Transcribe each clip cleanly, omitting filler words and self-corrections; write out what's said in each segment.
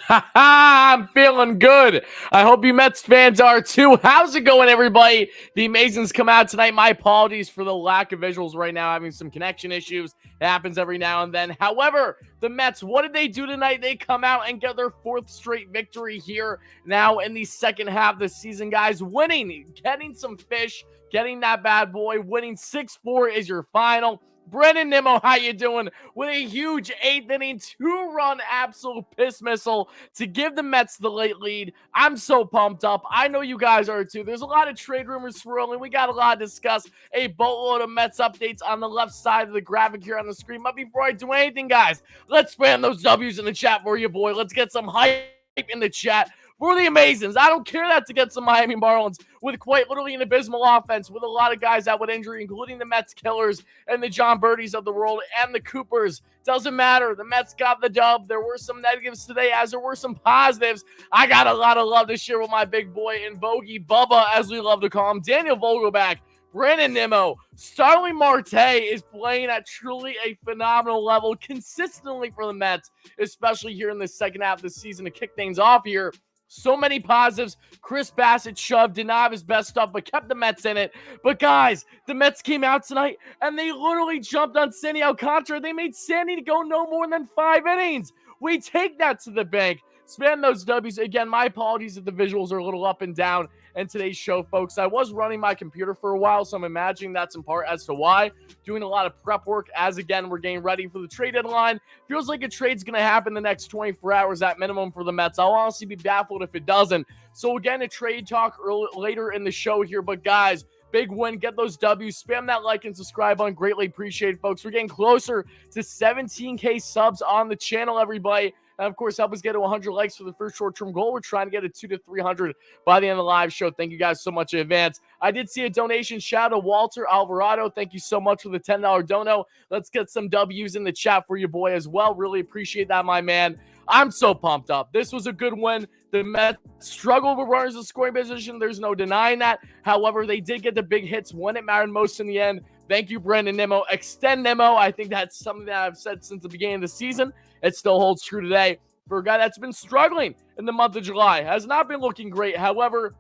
I'm feeling good. I hope you Mets fans are too. How's it going, everybody? The Amazings come out tonight. My apologies for the lack of visuals right now. Having some connection issues. It happens every now and then. However, the Mets, what did they do tonight? They come out and get their fourth straight victory here now in the second half of the season, guys. Winning, getting some fish, getting that bad boy. Winning 6-4 is your final. WardyNYM, how you doing? With a huge 8th inning, 2-run absolute piss missile to give the Mets the late lead. I'm so pumped up. I know you guys are too. There's a lot of trade rumors swirling. We got a lot to discuss. A boatload of Mets updates on the left side of the graphic here on the screen. But before I do anything, guys, let's spam those W's in the chat for you, boy. Let's get some hype in the chat for the Amazings. I don't care that to get some Miami Marlins with quite literally an abysmal offense with a lot of guys out with injury, including the Mets killers and the John Birdies of the world and the Coopers. Doesn't matter. The Mets got the dub. There were some negatives today as there were some positives. I got a lot of love to share with my big boy and Bogey Bubba, as we love to call him, Daniel Vogelback, WardyNYM. Starling Marte is playing at truly a phenomenal level consistently for the Mets, especially here in the second half of the season to kick things off here. So many positives. Chris Bassett shoved, did not have his best stuff, but kept the Mets in it. But guys, the Mets came out tonight, and they literally jumped on Sandy Alcantara. They made Sandy to go no more than 5 innings. We take that to the bank. Spam those W's. Again, my apologies if the visuals are a little up and down in today's show, folks. I was running my computer for a while, so I'm imagining that's in part as to why. Doing a lot of prep work as, again, we're getting ready for the trade deadline. Feels like a trade's going to happen the next 24 hours at minimum for the Mets. I'll honestly be baffled if it doesn't. So, again, a trade talk later in the show here. But, guys, big win. Get those W's. Spam that like and subscribe button. Greatly appreciate it, folks. We're getting closer to 17K subs on the channel, everybody. And, of course, help us get to 100 likes for the first short-term goal. We're trying to get it 200 to 300 by the end of the live show. Thank you guys so much in advance. I did see a donation. Shout out to Walter Alvarado. Thank you so much for the $10 dono. Let's get some W's in the chat for you, boy, as well. Really appreciate that, my man. I'm so pumped up. This was a good win. The Mets struggled with runners in scoring position. There's no denying that. However, they did get the big hits when it mattered most in the end. Thank you, WardyNYM. Extend Nemo. I think that's something that I've said since the beginning of the season. It still holds true today for a guy that's been struggling in the month of July. Has not been looking great. However,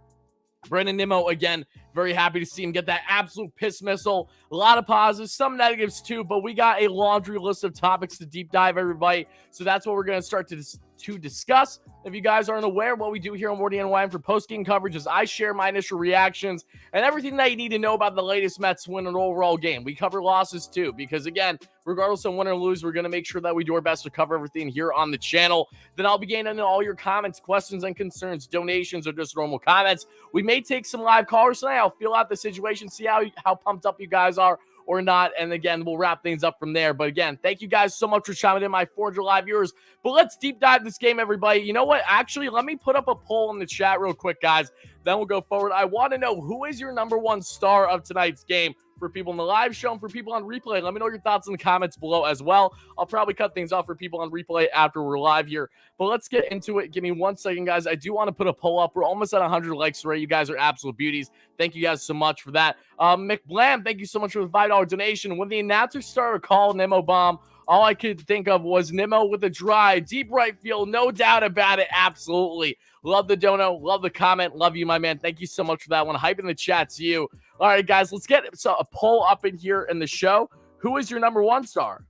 WardyNYM, again, very happy to see him get that absolute piss missile. A lot of positives, some negatives too, but we got a laundry list of topics to deep dive, everybody. So that's what we're going to start to discuss. If you guys aren't aware, what we do here on WardyNYM for post-game coverage is I share my initial reactions and everything that you need to know about the latest Mets win and overall game. We cover losses too, because again, regardless of win or lose, we're going to make sure that we do our best to cover everything here on the channel. Then I'll be getting into all your comments, questions, and concerns, donations, or just normal comments. We may take some live callers tonight. I'll feel out the situation, see how pumped up you guys are or not. And again, we'll wrap things up from there. But again, thank you guys so much for chiming in, my 400 live viewers. But let's deep dive this game, everybody. You know what? Actually, let me put up a poll in the chat real quick, guys. Then we'll go forward. I want to know, who is your number one star of tonight's game? For people in the live show and for people on replay, let me know your thoughts in the comments below as well. I'll probably cut things off for people on replay after we're live here. But let's get into it. Give me 1 second, guys. I do want to put a poll up. We're almost at 100 likes already. You guys are absolute beauties. Thank you guys so much for that. McBlam, thank you so much for the $5 donation. When the announcers started calling Nemo bomb, all I could think of was Nemo with a drive, deep right field, no doubt about it. Absolutely. Love the dono, love the comment, love you, my man. Thank you so much for that one. Hype in the chat to you. All right, guys, let's get a poll up in here in the show. Who is your number one star?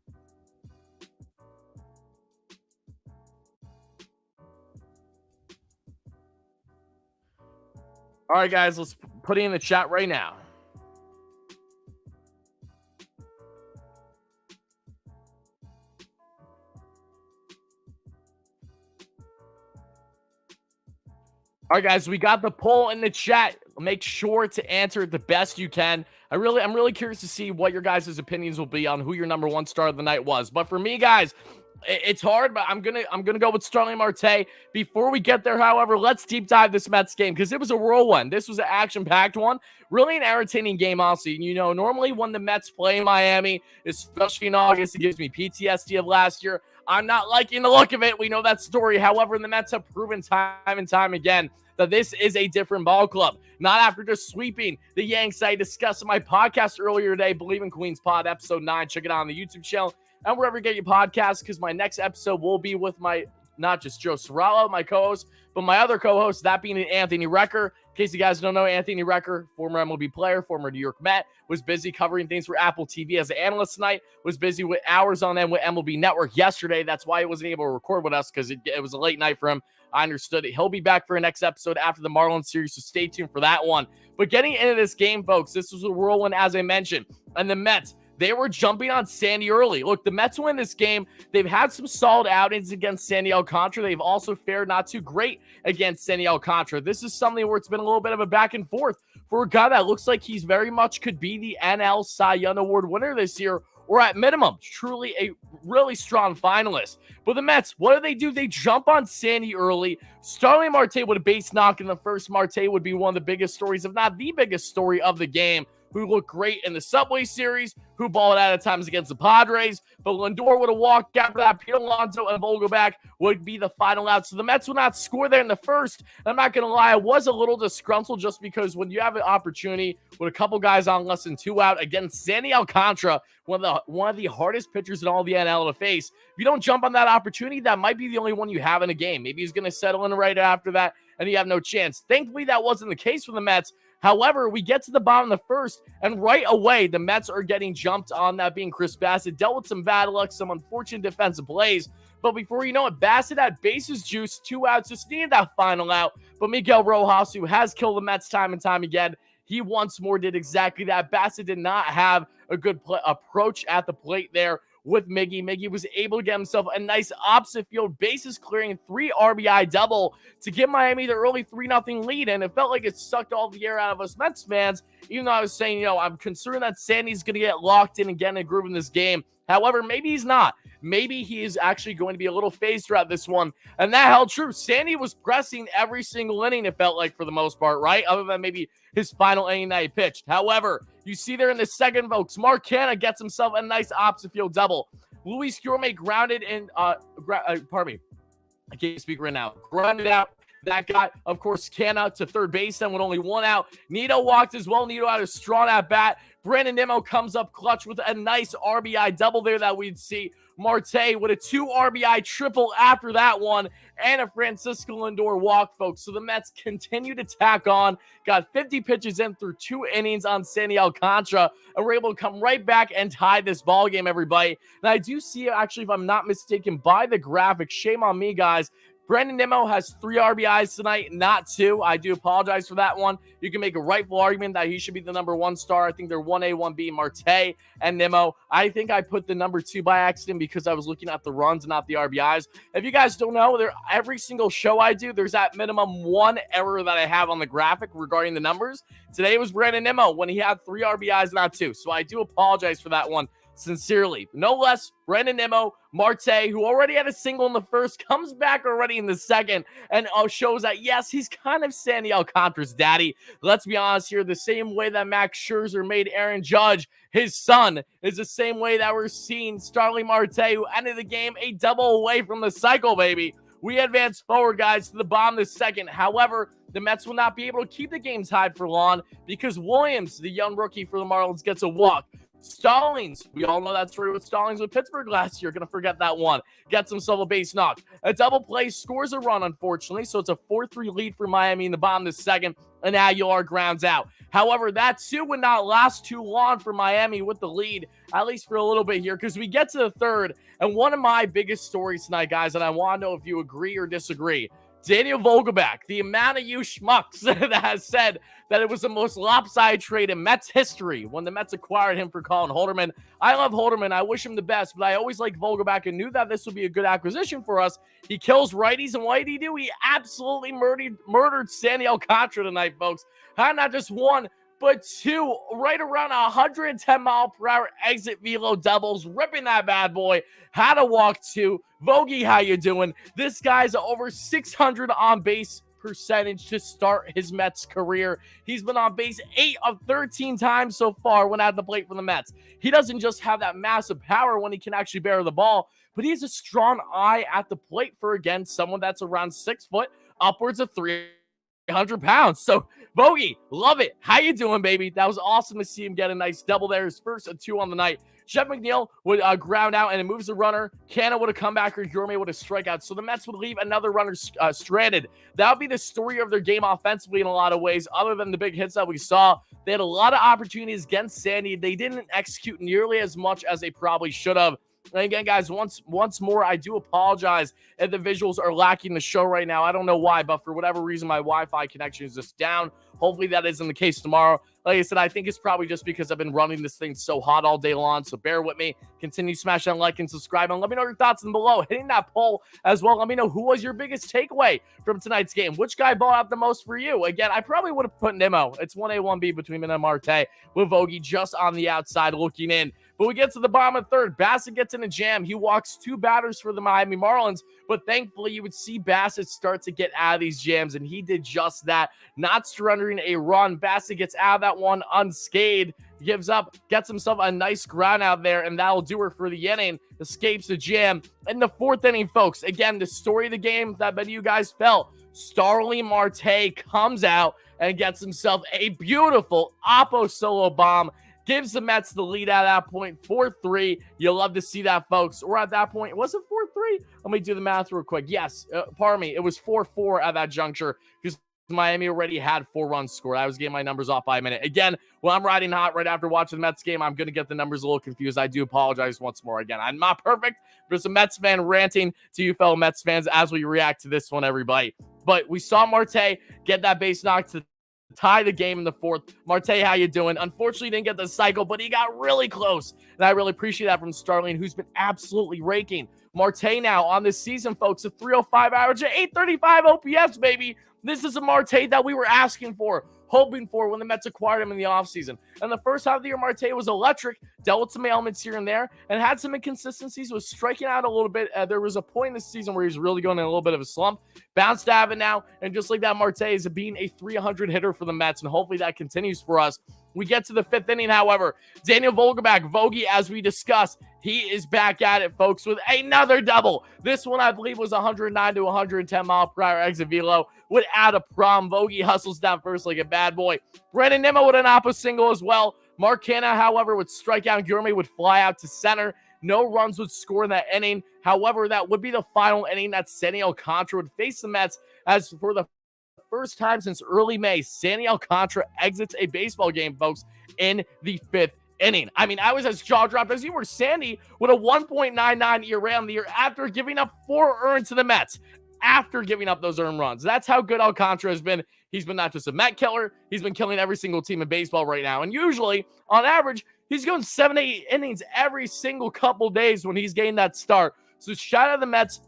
All right, guys, let's put it in the chat right now. All right, guys, we got the poll in the chat. Make sure to answer it the best you can. I'm really curious to see what your guys' opinions will be on who your number one star of the night was. But for me, guys, it's hard, but I'm gonna go with Starling Marte. Before we get there, however, let's deep dive this Mets game because it was a whirlwind. This was an action-packed one. Really an entertaining game, honestly. You know, normally when the Mets play in Miami, especially in August, it gives me PTSD of last year. I'm not liking the look of it. We know that story. However, the Mets have proven time and time again that this is a different ball club. Not after just sweeping the Yanks. I discussed in my podcast earlier today, Bleav in Queens Pod, episode 9. Check it out on the YouTube channel and wherever you get your podcasts, because my next episode will be with my not just Joe Sorello, my co-host, but my other co-host, that being Anthony Recker. In case you guys don't know, Anthony Recker, former MLB player, former New York Met, was busy covering things for Apple TV as an analyst tonight, was busy with hours on end with MLB Network yesterday. That's why he wasn't able to record with us, because it was a late night for him. I understood it. He'll be back for a next episode after the Marlins series, so stay tuned for that one. But getting into this game, folks, this was a whirlwind, as I mentioned. And the Mets, they were jumping on Sandy early. Look, the Mets win this game. They've had some solid outings against Sandy Alcantara. They've also fared not too great against Sandy Alcantara. This is something where it's been a little bit of a back and forth for a guy that looks like he's very much could be the NL Cy Young Award winner this year, or at minimum, truly a really strong finalist. But the Mets, what do? They jump on Sandy early. Starling Marte with a base knock in the first. Marte would be one of the biggest stories, if not the biggest story of the game, who looked great in the Subway Series, who balled out at times against the Padres. But Lindor would have walked after that. Pete Alonso and Vogelback would be the final out. So the Mets would not score there in the first. I'm not going to lie, I was a little disgruntled just because when you have an opportunity with a couple guys on less than 2 out against Sandy Alcantara, one of the hardest pitchers in all the NL to face, if you don't jump on that opportunity, that might be the only one you have in a game. Maybe he's going to settle in right after that, and you have no chance. Thankfully, that wasn't the case for the Mets. However, we get to the bottom of the first, and right away, the Mets are getting jumped on, that being Chris Bassett. Dealt with some bad luck, some unfortunate defensive plays, but before you know it, Bassett had bases juice, 2 outs, just needed that final out. But Miguel Rojas, who has killed the Mets time and time again, he once more did exactly that. Bassett did not have a good approach at the plate there with Miggy. Miggy was able to get himself a nice opposite field, bases clearing 3 RBI double to give Miami the early 3-0 lead. And it felt like it sucked all the air out of us Mets fans, even though I was saying, I'm concerned that Sandy's going to get locked in again and groove in this game. However, maybe he's not. Maybe he is actually going to be a little phased throughout this one. And that held true. Sandy was pressing every single inning, it felt like, for the most part, right? Other than maybe his final inning that he pitched. However, you see there in the second, folks, Mark Canha gets himself a nice opposite field double. Luis Guillorme grounded in, pardon me, I can't speak right now. Grounded out. That got, of course, Canha to third base then with only 1 out. Nito walked as well. Nito had a strong at bat. Brandon Nimmo comes up clutch with a nice RBI double there that we'd see. Marte with a 2 RBI triple after that one, and a Francisco Lindor walk, folks. So the Mets continue to tack on, got 50 pitches in through 2 innings on Sandy Alcantara, and we're able to come right back and tie this ball game, everybody. And I do see, actually, if I'm not mistaken, by the graphic, shame on me, guys, Brandon Nimmo has 3 RBIs tonight, not 2. I do apologize for that one. You can make a rightful argument that he should be the number 1 star. I think they're 1A, 1B, Marte and Nimmo. I think I put the number 2 by accident because I was looking at the runs and not the RBIs. If you guys don't know, every single show I do, there's at minimum 1 error that I have on the graphic regarding the numbers. Today was Brandon Nimmo when he had 3 RBIs, not 2. So I do apologize for that one. Sincerely. No less, Brandon Nimmo, Marte, who already had a single in the first, comes back already in the second and shows that, yes, he's kind of Sandy Alcantara's daddy. Let's be honest here. The same way that Max Scherzer made Aaron Judge his son is the same way that we're seeing Starling Marte, who ended the game a double away from the cycle, baby. We advance forward, guys, to the bottom of the second. However, the Mets will not be able to keep the game tied for long because Williams, the young rookie for the Marlins, gets a walk. Stallings, we all know that story with Stallings with Pittsburgh last year. Gonna forget that one. Gets himself a base knock. A double play, scores a run, unfortunately. So it's a 4-3 lead for Miami in the bottom of the second, and Aguilar grounds out. However, that too would not last too long for Miami with the lead, at least for a little bit here, because we get to the third, and one of my biggest stories tonight, guys, and I want to know if you agree or disagree. Daniel Vogelback, the amount of you schmucks that has said that it was the most lopsided trade in Mets history when the Mets acquired him for Colin Holderman. I love Holderman. I wish him the best, but I always liked Vogelback and knew that this would be a good acquisition for us. He kills righties, and what did he do? He absolutely murdered Sandy Alcantara tonight, folks. Not just 1, but 2, right around 110-mile-per-hour exit velo doubles, ripping that bad boy. Had a walk 2. Vogie, how you doing? This guy's over 600 on-base percentage to start his Mets career. He's been on base 8 of 13 times so far when at the plate for the Mets. He doesn't just have that massive power when he can actually bear the ball, but he has a strong eye at the plate for, again, someone that's around 6 foot, upwards of 300 pounds. So, Vogie, love it. How you doing, baby? That was awesome to see him get a nice double there. His first 2 on the night. Jeff McNeil would ground out and it moves the runner. Canna would have come back or Yorme would have strike out. So the Mets would leave another runner stranded. That would be the story of their game offensively in a lot of ways. Other than the big hits that we saw, they had a lot of opportunities against Sandy. They didn't execute nearly as much as they probably should have. And again, guys, once more, I do apologize if the visuals are lacking the show right now. I don't know why, but for whatever reason, my Wi-Fi connection is just down. Hopefully that isn't the case tomorrow. Like I said, I think it's probably just because I've been running this thing so hot all day long, so bear with me. Continue smashing that like and subscribe, and let me know your thoughts below. Hitting that poll as well. Let me know who was your biggest takeaway from tonight's game. Which guy balled out the most for you? Again, I probably would have put Nimmo. It's 1A, 1B between him and Marte, with Vogie just on the outside looking in. But we get to the bottom of third. Bassett gets in a jam. He walks 2 batters for the Miami Marlins, but thankfully you would see Bassett start to get out of these jams, and he did just that, not surrendering a run. Bassett gets out of that one unscathed, gives up, gets himself a nice ground out there, and that'll do her for the inning. Escapes the jam. In the 4th inning, folks, again, the story of the game that many of you guys felt, Starling Marte comes out and gets himself a beautiful Oppo solo bomb. Gives the Mets the lead at that point, 4-3. You'll love to see that, folks. We're at that point. Was it 4-3? Let me do the math real quick. Yes, pardon me. It was 4-4 at that juncture because Miami already had 4 runs scored. I was getting my numbers off by a minute. Again, when I'm riding hot right after watching the Mets game, I'm going to get the numbers a little confused. I do apologize once more. Again, I'm not perfect, but it's a Mets fan ranting to you fellow Mets fans as we react to this one, everybody. But we saw Marte get that base knock to tie the game in the 4th. Marte, how you doing? Unfortunately, didn't get the cycle, but he got really close. And I really appreciate that from Starling, who's been absolutely raking. Marte now on this season, folks, a 305 average, at 835 OPS, baby. This is a Marte that we were asking for, hoping for when the Mets acquired him in the offseason. And the first half of the year, Marte was electric, dealt with some ailments here and there, and had some inconsistencies, was striking out a little bit. There was a point in the season where he was really going in a little bit of a slump. Bounced out of it now, and just like that, Marte is being a 300 hitter for the Mets, and hopefully that continues for us. We get to the 5th inning, however. Daniel Vogelbach, as we discussed, he is back at it, folks, with another double. This one, I believe, was 109 to 110 mile per hour exit velo without a problem. Vogie hustles down first like a bad boy. Brandon Nimmo with an oppo single as well. Mark Canha, however, would strike out. Gourmet would fly out to center. No runs would score in that inning. However, that would be the final inning that Sandy Alcantara would face the Mets, as for the first time since early May, Sandy Alcantara exits a baseball game, folks, in the 5th inning. I mean, I was as jaw-dropped as you were. Sandy with a 1.99 ERA on the year after giving up 4 earned to the Mets. After giving up those earned runs. That's how good Alcantara has been. He's been not just a Met killer, he's been killing every single team in baseball right now. And usually, on average, he's going 7-8 innings every single couple days when he's getting that start. So shout out to the Mets.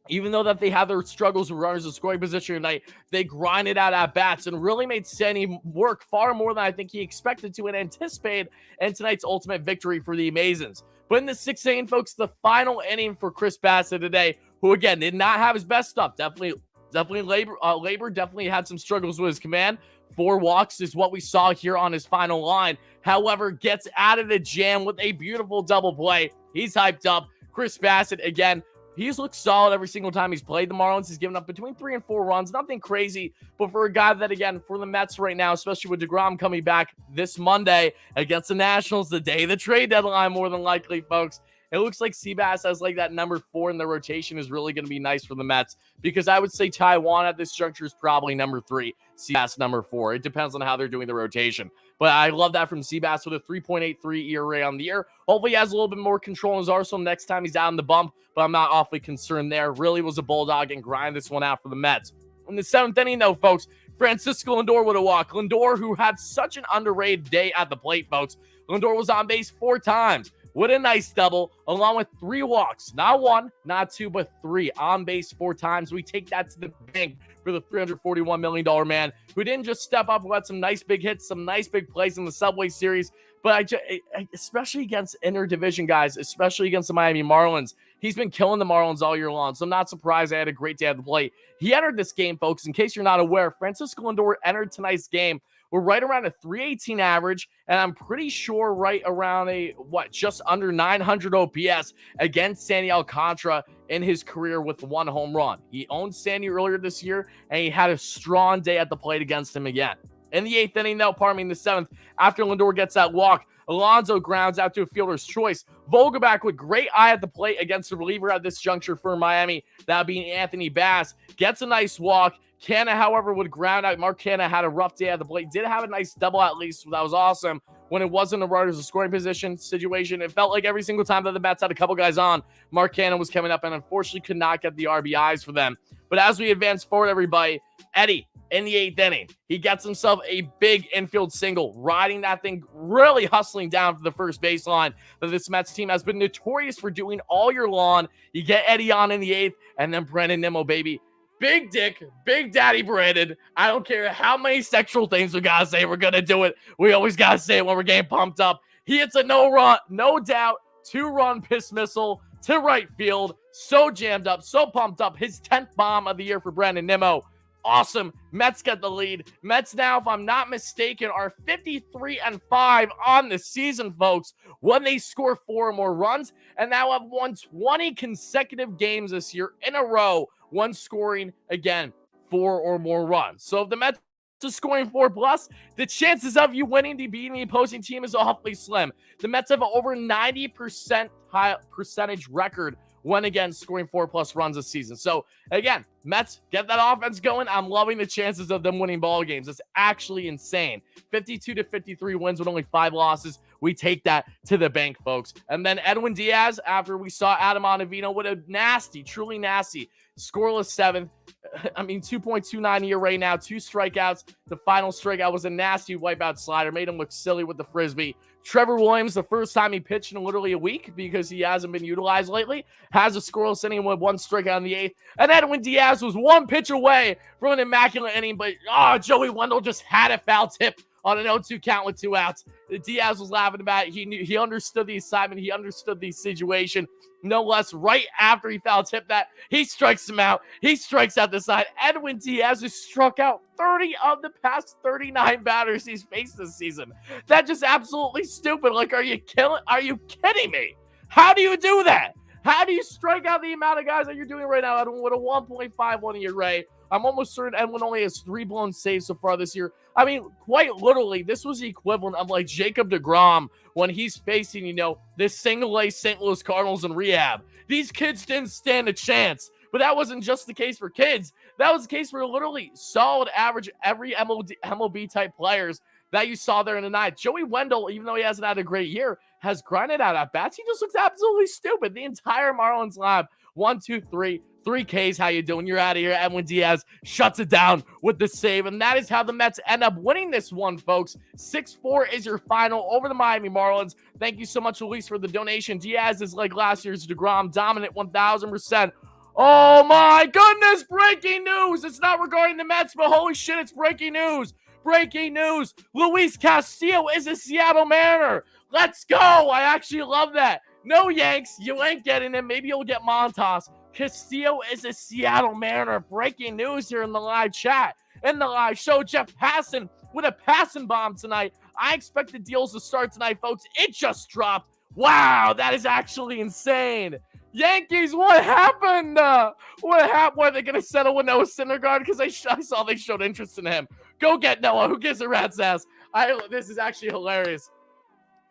Even though that they have their struggles with runners in scoring position tonight, they grinded out at bats and really made Sandy work far more than I think he expected to and anticipated in tonight's ultimate victory for the Amazons. But in the 6th inning, folks, the final inning for Chris Bassett today, who again did not have his best stuff. Definitely labor definitely had some struggles with his command. 4 walks is what we saw here on his final line. However, gets out of the jam with a beautiful double play. He's hyped up. Chris Bassett, again, he's looked solid every single time he's played the Marlins. He's given up between 3 and 4 runs. Nothing crazy, but for a guy that, again, for the Mets right now, especially with DeGrom coming back this Monday against the Nationals, the day of the trade deadline, more than likely, folks, it looks like Seabass as like that number 4 in the rotation is really going to be nice for the Mets, because I would say Taiwan at this juncture is probably number 3, Seabass number 4. It depends on how they're doing the rotation. But I love that from Seabass with a 3.83 ERA on the year. Hopefully he has a little bit more control in his arsenal next time he's out in the bump, but I'm not awfully concerned there. Really was a bulldog and grind this one out for the Mets. In the 7th inning, though, folks, Francisco Lindor would have walked. Lindor, who had such an underrated day at the plate, folks. Lindor was on base 4 times. With a nice double, along with 3 walks. Not 1, not 2, but 3. On base 4 times. We take that to the bank for the $341 million man, who didn't just step up and had some nice big hits, some nice big plays in the Subway Series, but especially against interdivision guys, especially against the Miami Marlins, he's been killing the Marlins all year long, so I'm not surprised I had a great day at the plate. He entered this game, folks. In case you're not aware, Francisco Lindor entered tonight's game. We're right around a 318 average, and I'm pretty sure right around just under 900 OPS against Sandy Alcantara in his career with 1 home run. He owned Sandy earlier this year, and he had a strong day at the plate against him again. In the 8th inning, though, in the 7th, after Lindor gets that walk, Alonso grounds out to a fielder's choice. Vogelback with great eye at the plate against the reliever at this juncture for Miami. That being Anthony Bass. Gets a nice walk. Canna, however, would ground out. Mark Canna had a rough day at the plate. Did have a nice double at least. That was awesome. When it wasn't a runners of scoring position situation, it felt like every single time that the Mets had a couple guys on, Mark Canna was coming up and unfortunately could not get the RBIs for them. But as we advance forward, everybody, Eddie, in the 8th inning, he gets himself a big infield single, riding that thing, really hustling down for the first baseline that this Mets team has been notorious for doing all year long. You get Eddie on in the 8th, and then Brandon Nimmo, baby. Big Dick, Big Daddy Brandon. I don't care how many sexual things we gotta say. We're gonna do it. We always gotta say it when we're getting pumped up. He hits a no doubt, 2-run piss missile to right field. So jammed up, so pumped up. His 10th bomb of the year for Brandon Nimmo. Awesome. Mets get the lead. Mets now, if I'm not mistaken, are 53-5 on the season, folks, when they score 4 or more runs, and now have won 20 consecutive games this year in a row, one scoring, again, 4 or more runs. So if the Mets are scoring 4+, the chances of you winning to beating the opposing team is awfully slim. The Mets have an over 90% high percentage record when, again, scoring 4+ runs this season. So, again, Mets, get that offense going. I'm loving the chances of them winning ball games. It's actually insane. 52-53 wins with only 5 losses. We take that to the bank, folks. And then Edwin Diaz, after we saw Adam Ottavino with a nasty, truly nasty, scoreless 7th. I mean, 2.29 ERA right now, 2 strikeouts. The final strikeout was a nasty wipeout slider. Made him look silly with the Frisbee. Trevor Williams, the first time he pitched in literally a week because he hasn't been utilized lately, has a scoreless inning with 1 strikeout in the 8th. And Edwin Diaz was 1 pitch away from an immaculate inning, but Joey Wendell just had a foul tip on an 0-2 count with 2 outs. Diaz was laughing about it. He understood the assignment. He understood the situation. No less, right after he foul tipped that, he strikes him out. He strikes out the side. Edwin Diaz has struck out 30 of the past 39 batters he's faced this season. That's just absolutely stupid. Like, are you kidding me? How do you do that? How do you strike out the amount of guys that you're doing right now, Edwin, with a 1.51 ERA? I'm almost certain Edwin only has 3 blown saves so far this year. I mean, quite literally, this was the equivalent of like Jacob deGrom when he's facing, this single-A St. Louis Cardinals in rehab. These kids didn't stand a chance. But that wasn't just the case for kids. That was the case for literally solid, average, every MLB-type players that you saw there in the night. Joey Wendell, even though he hasn't had a great year, has grinded out at bats. He just looks absolutely stupid. The entire Marlins lab, 1, 2, 3 Ks. How you doing? You're out of here. Edwin Diaz shuts it down with the save, and that is how the Mets end up winning this one, folks. 6-4 is your final over the Miami Marlins. Thank you so much, Luis, for the donation. Diaz is like last year's DeGrom, dominant 1,000%. Oh my goodness, breaking news. It's not regarding the Mets, but holy shit, it's breaking news. Breaking news. Luis Castillo is a Seattle Mariner. Let's go. I actually love that. No Yanks. You ain't getting him. Maybe you'll get Montas. Castillo is a Seattle Mariner. Breaking news here in the live chat. In the live show, Jeff Passan with a passing bomb tonight. I expect the deals to start tonight, folks. It just dropped. Wow, that is actually insane. Yankees, what happened? What happened? Are they going to settle with Noah Syndergaard? Because I saw they showed interest in him. Go get Noah. Who gives a rat's ass? This is actually hilarious.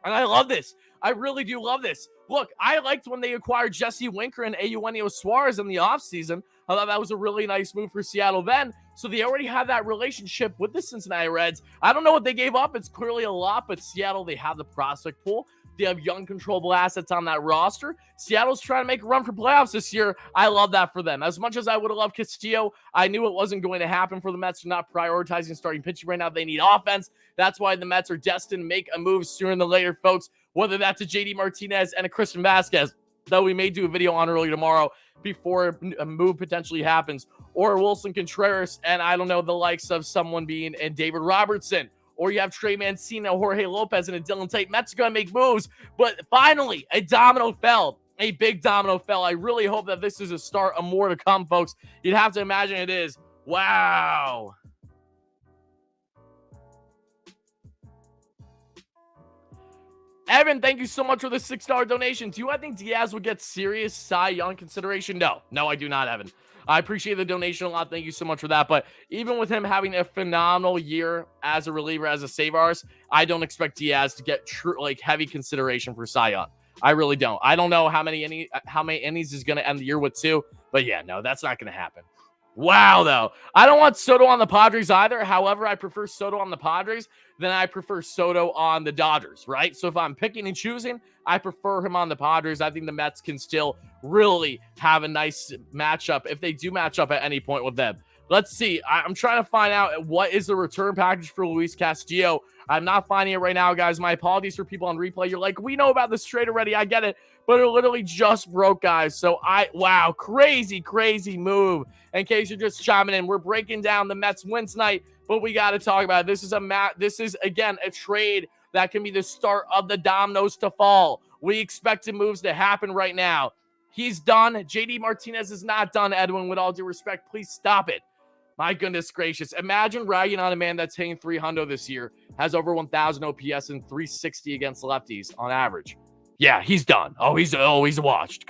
And I love this. I really do love this. Look, I liked when they acquired Jesse Winker and Eugenio Suarez in the offseason. I thought that was a really nice move for Seattle then. So they already have that relationship with the Cincinnati Reds. I don't know what they gave up. It's clearly a lot, but Seattle, they have the prospect pool. They have young, controllable assets on that roster. Seattle's trying to make a run for playoffs this year. I love that for them. As much as I would have loved Castillo, I knew it wasn't going to happen for the Mets. They're not prioritizing starting pitching right now. They need offense. That's why the Mets are destined to make a move sooner than later, folks, whether that's a JD Martinez and a Christian Vasquez, though we may do a video on early tomorrow before a move potentially happens, or Wilson Contreras, and I don't know, the likes of someone being and David Robertson, or you have Trey Mancini, Jorge Lopez, and a Dylan Tate. Mets are going to make moves, but finally, a domino fell. A big domino fell. I really hope that this is a start of more to come, folks. You'd have to imagine it is. Wow. Evan, thank you so much for the $6 donation. Do I think Diaz would get serious Cy Young consideration? No, I do not, Evan. I appreciate the donation a lot. Thank you so much for that. But even with him having a phenomenal year as a reliever, as a save artist, I don't expect Diaz to get heavy consideration for Cy Young. I really don't. I don't know how many innings is going to end the year with too. But yeah, no, that's not going to happen. Wow, though. I don't want Soto on the Padres either. However, I prefer Soto on the Padres than I prefer Soto on the Dodgers, right? So if I'm picking and choosing, I prefer him on the Padres. I think the Mets can still really have a nice matchup if they do match up at any point with them. Let's see. I'm trying to find out what is the return package for Luis Castillo. I'm not finding it right now, guys. My apologies for people on replay. You're like, we know about this trade already. I get it. But it literally just broke, guys. So wow, crazy move. In case you're just chiming in, we're breaking down the Mets win tonight, but we got to talk about it. This is again a trade that can be the start of the dominoes to fall. We expected moves to happen right now. He's done. JD Martinez is not done, Edwin. With all due respect, please stop it. My goodness gracious. Imagine ragging on a man that's hitting 300 this year, has over 1,000 OPS and 360 against lefties on average. Yeah, he's done. He's washed.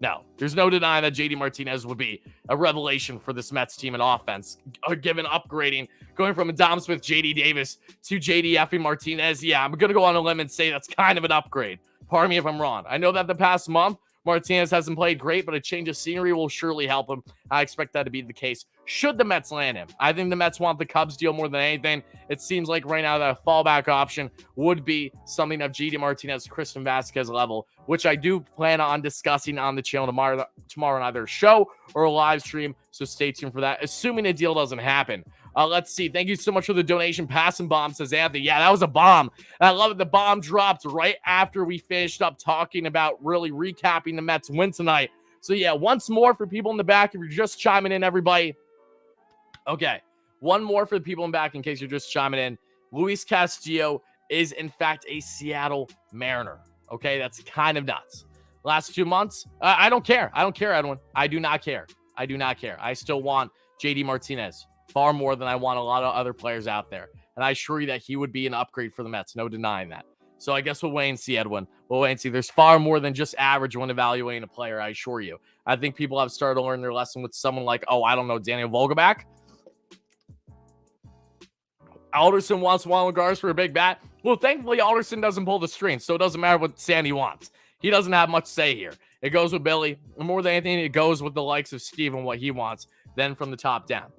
No. There's no denying that JD Martinez would be a revelation for this Mets team in offense, given upgrading, going from Dom Smith, JD Davis to JD effing Martinez. Yeah, I'm going to go on a limb and say that's kind of an upgrade. Pardon me if I'm wrong. I know that the past month, Martinez hasn't played great, but a change of scenery will surely help him. I expect that to be the case should the Mets land him. I think the Mets want the Cubs deal more than anything. It seems like right now that a fallback option would be something of JD Martinez, Christian Vasquez level, which I do plan on discussing on the channel tomorrow on either a show or a live stream. So stay tuned for that, assuming a deal doesn't happen. Let's see. Thank you so much for the donation. Passing bomb, says Anthony. Yeah, that was a bomb. I love it. The bomb dropped right after we finished up talking about really recapping the Mets win tonight. So yeah, once more for people in the back, if you're just chiming in, everybody. Okay, one more for the people in back in case you're just chiming in. Luis Castillo is in fact a Seattle Mariner. Okay, that's kind of nuts. Last 2 months, I don't care. I don't care, Edwin. I do not care. I still want JD Martinez far more than I want a lot of other players out there. And I assure you that he would be an upgrade for the Mets. No denying that. So I guess we'll wait and see, Edwin. We'll wait and see. There's far more than just average when evaluating a player, I assure you. I think people have started to learn their lesson with someone like, Daniel Vogelbach. Alderson wants Juan Lagares for a big bat. Well, thankfully, Alderson doesn't pull the strings, so it doesn't matter what Sandy wants. He doesn't have much say here. It goes with Billy. And more than anything, it goes with the likes of Steve and what he wants, then from the top down.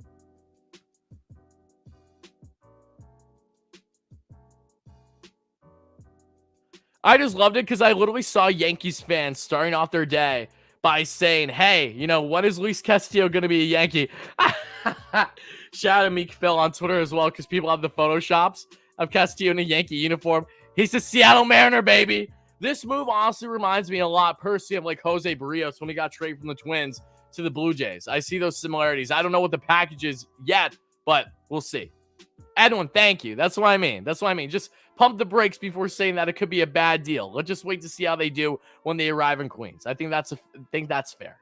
I just loved it because I literally saw Yankees fans starting off their day by saying, hey, when is Luis Castillo going to be a Yankee? Shout out to Meek Phil on Twitter as well, because people have the photoshops of Castillo in a Yankee uniform. He's a Seattle Mariner, baby. This move honestly reminds me a lot personally of like Jose Barrios when he got traded from the Twins to the Blue Jays. I see those similarities. I don't know what the package is yet, but we'll see. Edwin, thank you. That's what I mean. Just pump the brakes before saying that it could be a bad deal. Let's just wait to see how they do when they arrive in Queens. I think that's fair,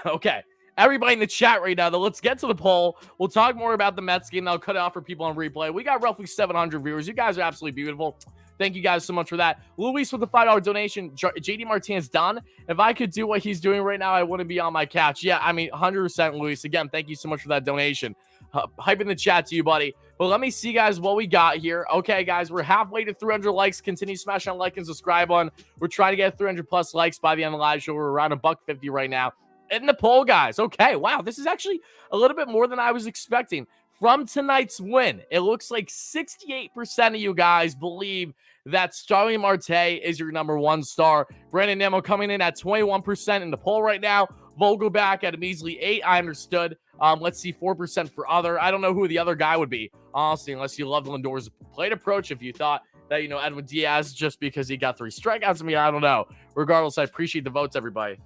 Okay. Everybody in the chat right now, though, let's get to the poll. We'll talk more about the Mets game. I'll cut it off for people on replay. We got roughly 700 viewers. You guys are absolutely beautiful. Thank you guys so much for that. Luis with the $5 donation. JD Martinez done. If I could do what he's doing right now, I wouldn't be on my couch. Yeah, 100% Luis. Again, thank you so much for that donation. Hype in the chat to you, buddy. But let me see, guys, what we got here. Okay, guys, we're halfway to 300 likes. Continue smashing on like and subscribe on. We're trying to get 300 plus likes by the end of the live show. We're around $1.50 right now. In the poll, guys. Okay, wow, this is actually a little bit more than I was expecting. From tonight's win, it looks like 68% of you guys believe that Starling Marte is your number one star. Brandon Nimmo coming in at 21% in the poll right now. Vogelbach at a measly 8%. I understood. Let's see, 4% for other. I don't know who the other guy would be, honestly, unless you loved Lindor's plate approach. If you thought that, Edwin Diaz, just because he got 3 strikeouts, I don't know. Regardless, I appreciate the votes, everybody.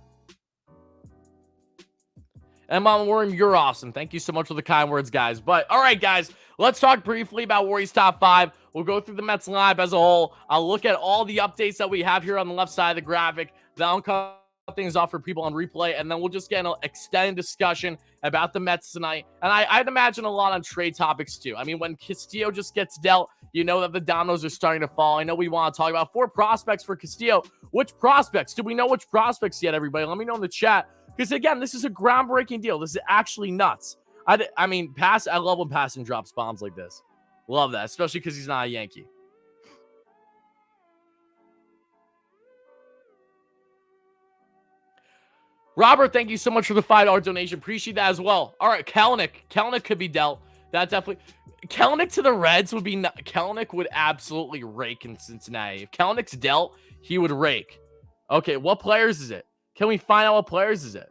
And Mama Worm, you're awesome. Thank you so much for the kind words, guys. But, all right, guys, let's talk briefly about Warriors top 5. We'll go through the Mets lineup as a whole. I'll look at all the updates that we have here on the left side of the graphic. Then I'll cut things off for people on replay, and then we'll just get an extended discussion about the Mets tonight. And I'd imagine a lot on trade topics, too. When Castillo just gets dealt, that the dominoes are starting to fall. I know we want to talk about 4 prospects for Castillo. Which prospects? Do we know which prospects yet, everybody? Let me know in the chat, Because again, this is a groundbreaking deal. This is actually nuts. I mean, I love when Passan drops bombs like this. Love that, especially because he's not a Yankee. Robert, thank you so much for the $5 donation. Appreciate that as well. All right, Kelenic. Kelenic could be dealt. That definitely. Kelenic to the Reds would be. Kelenic would absolutely rake in Cincinnati. If Kelenic's dealt, he would rake. Okay, what players is it? Can we find out what players is it?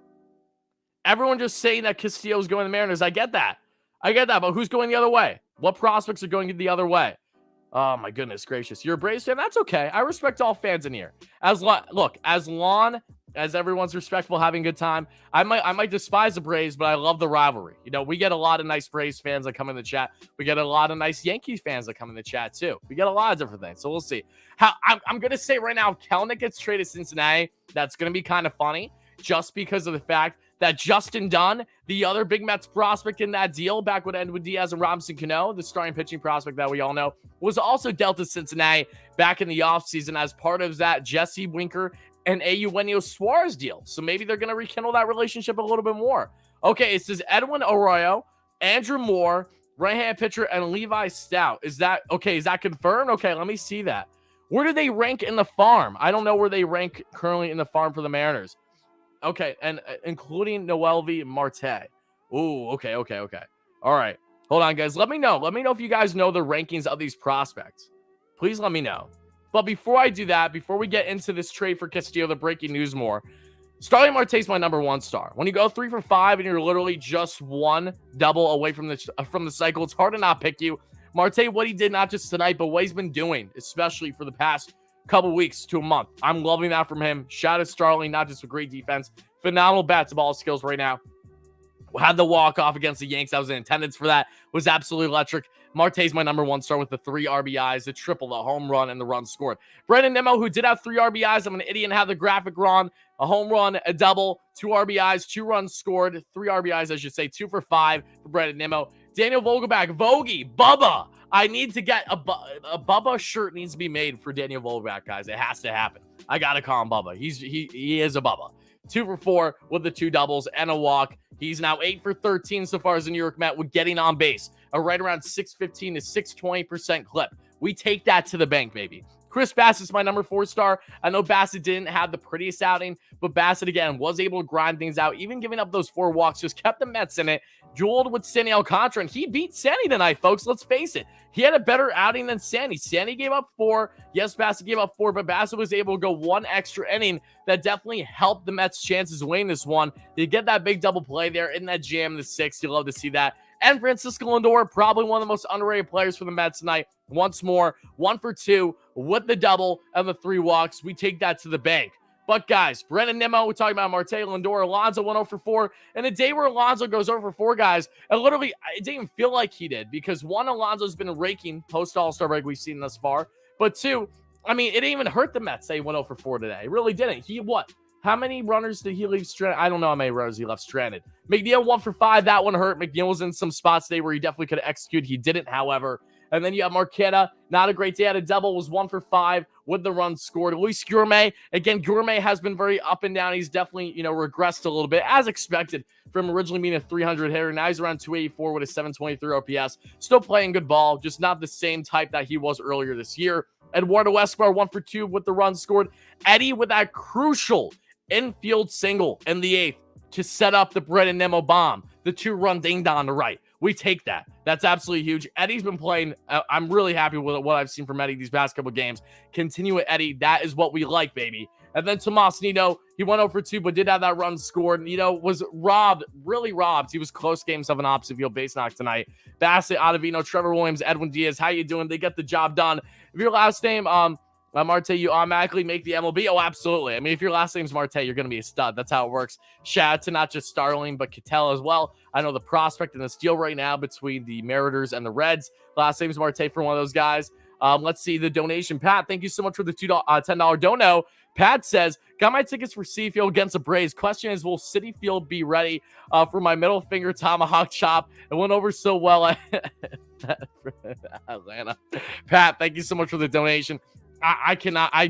Everyone just saying that Castillo's going to the Mariners. I get that. But who's going the other way? What prospects are going the other way? Oh, my goodness gracious. You're a Braves fan? That's okay. I respect all fans in here. Look, as long as everyone's respectful, having a good time, I might despise the Braves, but I love the rivalry. You know, we get a lot of nice Braves fans that come in the chat. We get a lot of nice Yankees fans that come in the chat, too. We get a lot of different things, so we'll see. I'm going to say right now, if Kelenic gets traded to Cincinnati, that's going to be kind of funny, just because of the fact that Justin Dunn, the other big Mets prospect in that deal back when it ended with Diaz and Robinson Cano, the starting pitching prospect that we all know, was also dealt to Cincinnati back in the offseason as part of that Jesse Winker and Eugenio Suarez deal. So maybe they're going to rekindle that relationship a little bit more. Okay, it says Edwin Arroyo, Andrew Moore, right-hand pitcher, and Levi Stout. Is that confirmed? Okay, let me see that. Where do they rank in the farm? I don't know where they rank currently in the farm for the Mariners. Okay, and including Noelvi Marte. Ooh, okay. All right. Hold on, guys. Let me know. Let me know if you guys know the rankings of these prospects. Please let me know. But before I do that, before we get into this trade for Castillo, the breaking news more, Starling Marte's my number one star. When you go 3 for 5 and you're literally just one double away from the cycle, it's hard to not pick you. Marte, what he did not just tonight, but what he's been doing, especially for the past couple weeks to a month. I'm loving that from him. Shout out to Starling, not just a great defense, phenomenal bat to ball skills right now. Had the walk-off against the Yanks. I was in attendance for that. Was absolutely electric. Marte's my number one star with the 3 RBIs, the triple, the home run, and the run scored. Brandon Nimmo, who did have 3 RBIs. I'm an idiot and have the graphic wrong. A home run, a double, 2 RBIs, 2 runs scored, 3 RBIs, I should say, 2 for 5 for Brandon Nimmo. Daniel Vogelback, Vogie, Bubba. I need to get a Bubba shirt needs to be made for Daniel Vogelback, guys. It has to happen. I got to call him Bubba. He is a Bubba. 2 for 4 with the 2 doubles and a walk. He's now 8 for 13 so far as a New York Met with getting on base. A right around 615 to 620% clip. We take that to the bank, baby. Chris Bassett's my number 4 star. I know Bassett didn't have the prettiest outing, but Bassett, again, was able to grind things out. Even giving up those 4 walks, just kept the Mets in it. Dueled with Sandy Alcantara, and he beat Sandy tonight, folks. Let's face it. He had a better outing than Sandy. Sandy gave up 4. Yes, Bassett gave up 4, but Bassett was able to go 1 extra inning. That definitely helped the Mets' chances of winning this one. They get that big double play there in that jam in the 6th. You love to see that. And Francisco Lindor, probably one of the most underrated players for the Mets tonight. Once more, 1 for 2 with the double and the 3 walks. We take that to the bank. But guys, Brandon Nimmo, we're talking about Marte, Lindor, Alonso went 0 for 4. And a day where Alonso goes 0 for 4, guys, and literally, it didn't even feel like he did because 1, Alonso's been raking post All-Star break we've seen thus far. But 2, I mean, it didn't even hurt the Mets that he went 0 for 4 today. It really didn't. How many runners did he leave stranded? I don't know how many runners he left stranded. McNeil 1 for 5. That one hurt. McNeil was in some spots today where he definitely could have executed. He didn't, however. And then you have Marquetta. Not a great day. Had a double. Was 1 for 5 with the run scored. Luis Gourmet. Again, Gourmet has been very up and down. He's definitely, regressed a little bit as expected from originally being a 300 hitter. Now he's around 284 with a 723 OPS. Still playing good ball. Just not the same type that he was earlier this year. Eduardo Escobar 1 for 2 with the run scored. Eddie with that crucial infield single in the 8th to set up the Brandon Nimmo bomb. The 2-run ding-dong to right. We take that. That's absolutely huge. Eddie's been playing. I'm really happy with what I've seen from Eddie these past couple games. Continue with Eddie. That is what we like, baby. And then Tomas Nido, he went 0 for 2, but did have that run scored. Nido was robbed, really robbed. He was close games of an opposite field base knock tonight. Bassett, Ottavino, Trevor Williams, Edwin Diaz. How you doing? They get the job done. If your last name, Marte, you automatically make the MLB? Oh, absolutely. I mean, if your last name's Marte, you're going to be a stud. That's how it works. Shout out to not just Starling, but Cattell as well. I know the prospect in this deal right now between the Mariners and the Reds. Last name's Marte for one of those guys. Let's see the donation. Pat, thank you so much for the $10 dono. Pat says, got my tickets for Citi Field against the Braves. Question is, will Citi Field be ready for my middle finger tomahawk chop? It went over so well at Atlanta. Pat, thank you so much for the donation. I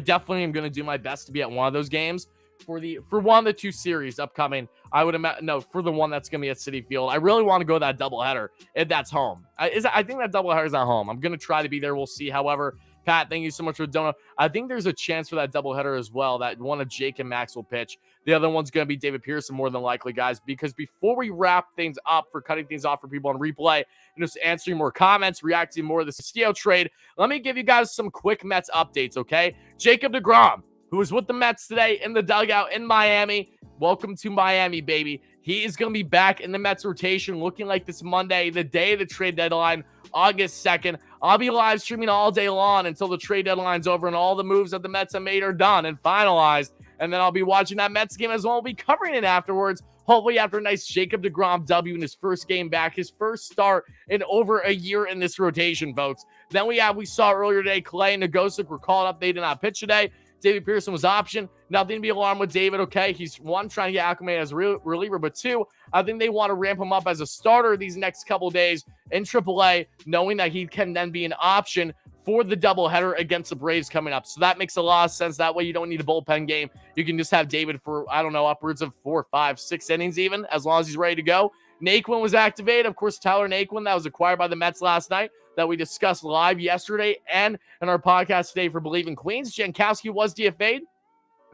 definitely am going to do my best to be at one of those games. for one of the two series upcoming. I would imagine, no, for the one that's going to be at Citi Field. I really want to go that doubleheader if that's home. I think that doubleheader is at home. I'm going to try to be there. We'll see. However, Pat, thank you so much for the donut. I think there's a chance for that doubleheader as well, that one of Jake and Max will pitch. The other one's going to be David Pearson, more than likely, guys, because before we wrap things up for cutting things off for people on replay and just answering more comments, reacting more to the Castillo trade, let me give you guys some quick Mets updates, okay? Jacob deGrom, who is with the Mets today in the dugout in Miami. Welcome to Miami, baby. He is going to be back in the Mets rotation looking like this Monday, the day of the trade deadline, August 2nd. I'll be live streaming all day long until the trade deadline's over and all the moves that the Mets have made are done and finalized. And then I'll be watching that Mets game as well. I'll be covering it afterwards. Hopefully after a nice Jacob deGrom W in his first game back, his first start in over a year in this rotation, folks. Then we saw earlier today, Clay and Nogosek were called up. They did not pitch today. David Pearson was optioned. Nothing to be alarmed with David, okay? He's, one, trying to get acclimated as a reliever, but two, I think they want to ramp him up as a starter these next couple days in AAA, knowing that he can then be an option for the doubleheader against the Braves coming up. So that makes a lot of sense. That way you don't need a bullpen game. You can just have David for, I don't know, upwards of 4, 5, 6 innings even, as long as he's ready to go. Naquin was activated. Of course, Tyler Naquin, that was acquired by the Mets last night, that we discussed live yesterday and in our podcast today for Bleav in Queens. Jankowski was DFA'd.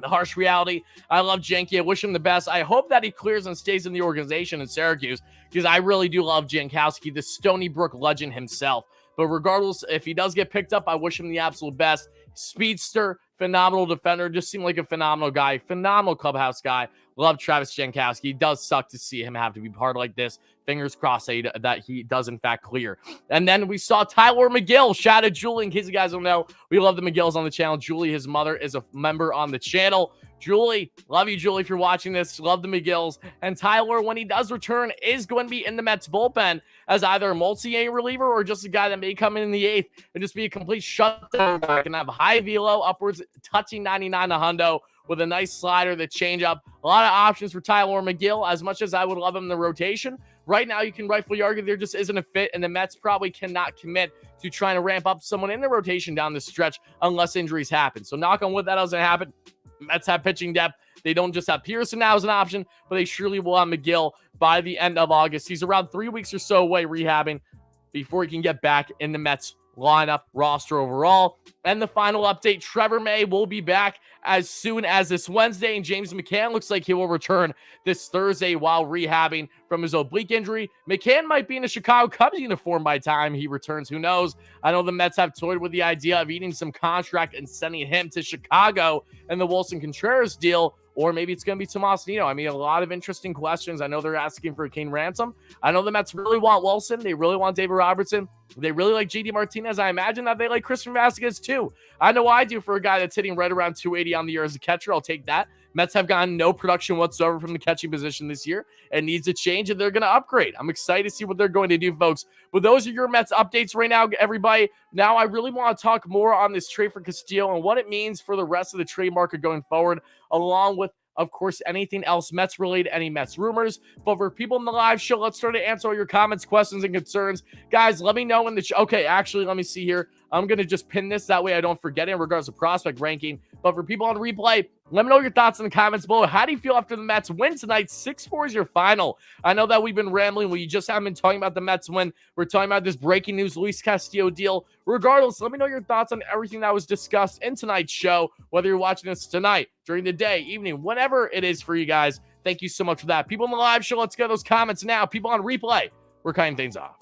The harsh reality. I love Janky. I wish him the best. I hope that he clears and stays in the organization in Syracuse, because I really do love Jankowski, the Stony Brook legend himself. But regardless, if he does get picked up, I wish him the absolute best. Speedster, phenomenal defender, just seemed like a phenomenal guy, phenomenal clubhouse guy. Love Travis Jankowski. It does suck to see him have to be part like this. Fingers crossed that he does, in fact, clear. And then we saw Tyler McGill. Shout out Julie. In case you guys don't know, we love the McGills on the channel. Julie, his mother, is a member on the channel. Julie, love you, Julie, if you're watching this. Love the McGills. And Tyler, when he does return, is going to be in the Mets bullpen as either a multi-A reliever or just a guy that may come in the 8th and just be a complete shutdown guy. Can have high velo, upwards touching 99 to hundo, with a nice slider, the changeup. A lot of options for Tyler McGill. As much as I would love him in the rotation, right now you can rightfully argue there just isn't a fit, and the Mets probably cannot commit to trying to ramp up someone in the rotation down the stretch unless injuries happen. So knock on wood, that doesn't happen. Mets have pitching depth. They don't just have Pearson now as an option, but they surely will have McGill by the end of August. He's around 3 weeks or so away rehabbing before he can get back in the Mets lineup roster overall. And the final update, Trevor May will be back as soon as this Wednesday, and James McCann looks like he will return this Thursday while rehabbing from his oblique injury. McCann might be in a Chicago Cubs uniform by the time he returns. Who knows? I know the Mets have toyed with the idea of eating some contract and sending him to Chicago in the Wilson Contreras deal, or maybe it's going to be Tomas Nido. I mean, a lot of interesting questions. I know they're asking for a Kane ransom. I know the Mets really want Wilson. They really want David Robertson. They really like JD Martinez. I imagine that they like Christian Vasquez too. I know I do for a guy that's hitting right around 280 on the year as a catcher. I'll take that. Mets have gotten no production whatsoever from the catching position this year and needs a change, and they're going to upgrade. I'm excited to see what they're going to do, folks. But those are your Mets updates right now, everybody. Now I really want to talk more on this trade for Castillo and what it means for the rest of the trade market going forward, along with, of course, anything else Mets related, any Mets rumors. But for people in the live show, let's start to answer all your comments, questions, and concerns. Guys, let me know in the show. Okay, actually, let me see here. I'm going to just pin this. That way I don't forget it in regards to prospect ranking. But for people on replay, let me know your thoughts in the comments below. How do you feel after the Mets win tonight? 6-4 is your final. I know that we've been rambling. We just haven't been talking about the Mets win. We're talking about this breaking news Luis Castillo deal. Regardless, let me know your thoughts on everything that was discussed in tonight's show, whether you're watching this tonight, during the day, evening, whatever it is for you guys. Thank you so much for that. People in the live show, let's get those comments now. People on replay, we're cutting things off.